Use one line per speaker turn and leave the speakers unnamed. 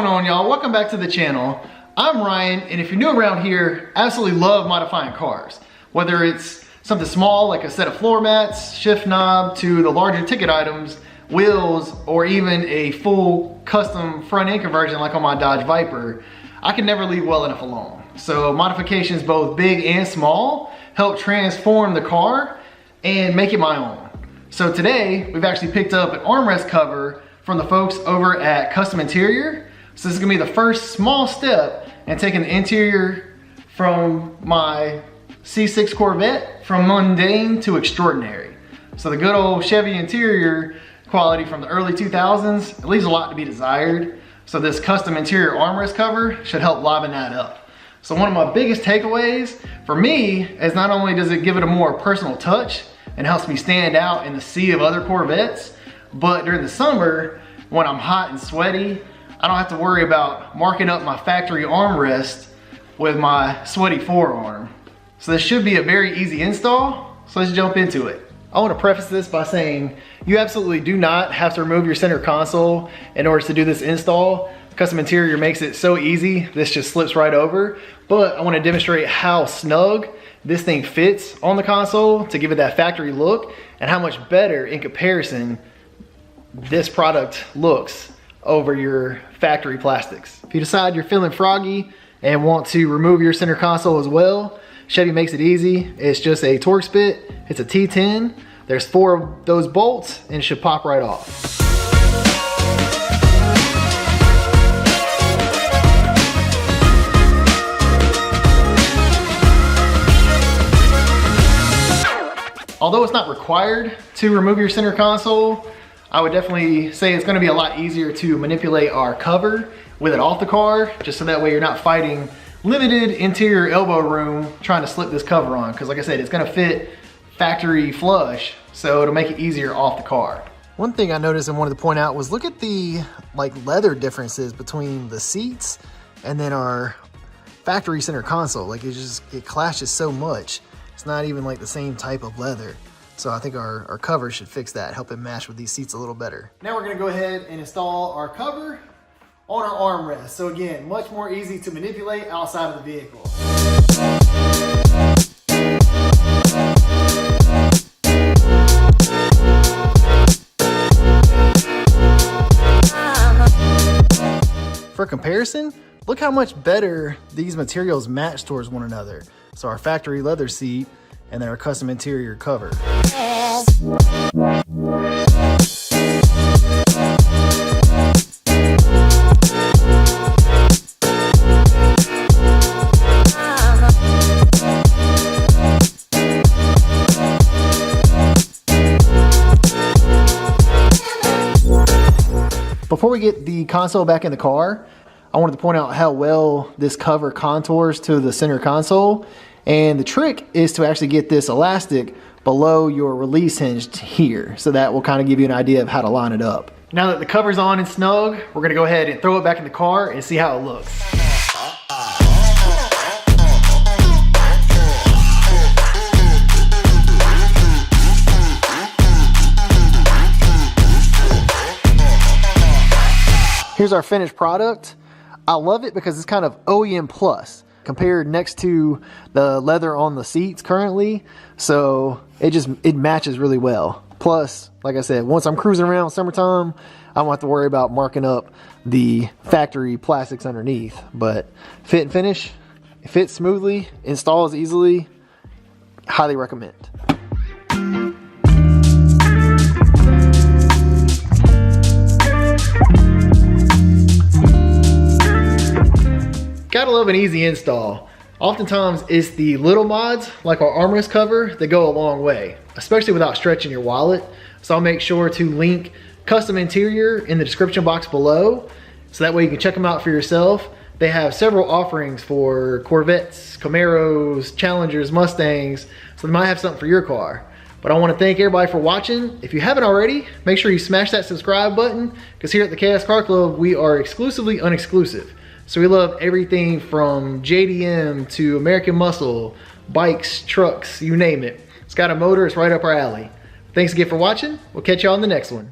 going on, y'all? Welcome back to the channel. I'm Ryan, and if you're new around here, I absolutely love modifying cars. Whether it's something small like a set of floor mats, shift knob, to the larger ticket items, wheels, or even a full custom front end conversion like on my Dodge Viper, I can never leave well enough alone. So modifications both big and small help transform the car and make it my own. So today, we've actually picked up an armrest cover from the folks over at Kustom Interior. So this is gonna be the first small step in taking the interior from my C6 Corvette from mundane to extraordinary. So the good old Chevy interior quality from the early 2000s, it leaves a lot to be desired. So this Kustom Interior armrest cover should help liven that up. So one of my biggest takeaways for me is not only does it give it a more personal touch and helps me stand out in the sea of other Corvettes, but during the summer, when I'm hot and sweaty, I don't have to worry about marking up my factory armrest with my sweaty forearm. So this should be a very easy install, so let's jump into it. I want to preface this by saying you absolutely do not have to remove your center console in order to do this install. Kustom Interior makes it so easy, this just slips right over. But I want to demonstrate how snug this thing fits on the console to give it that factory look, and how much better in comparison this product looks over your factory plastics. If you decide you're feeling froggy and want to remove your center console as well, Chevy makes it easy. It's just a Torx bit, it's a T10. There's 4 of those bolts and it should pop right off. Although it's not required to remove your center console, I would definitely say it's gonna be a lot easier to manipulate our cover with it off the car, just so that way you're not fighting limited interior elbow room trying to slip this cover on. Because like I said, it's gonna fit factory flush, so it'll make it easier off the car. One thing I noticed and wanted to point out was look at the leather differences between the seats and then our factory center console. Like it clashes so much. It's not even like the same type of leather. So I think our cover should fix that, help it match with these seats a little better. Now we're gonna go ahead and install our cover on our armrest. So again, much more easy to manipulate outside of the vehicle. For comparison, look how much better these materials match towards one another. So our factory leather seat and then our Kustom Interior cover. Before we get the console back in the car, I wanted to point out how well this cover contours to the center console. And the trick is to actually get this elastic below your release hinge here. So that will kind of give you an idea of how to line it up. Now that the cover's on and snug, we're gonna go ahead and throw it back in the car and see how it looks. Here's our finished product. I love it because it's kind of OEM plus compared next to the leather on the seats currently. So it matches really well. Plus, like I said, once I'm cruising around summertime, I won't have to worry about marking up the factory plastics underneath. But fit and finish, it fits smoothly, installs easily, highly recommend. Gotta love an easy install. Oftentimes it's the little mods like our armrest cover that go a long way, especially without stretching your wallet. So I'll make sure to link Kustom Interior in the description box below, so that way you can check them out for yourself. They have several offerings for Corvettes, Camaros, Challengers, Mustangs, so they might have something for your car. But I want to thank everybody for watching. If you haven't already, make sure you smash that subscribe button, because here at the Chaos Car Club, we are exclusively unexclusive. So we love everything from JDM to American Muscle, bikes, trucks, you name it. It's got a motor, it's right up our alley. Thanks again for watching. We'll catch you on the next one.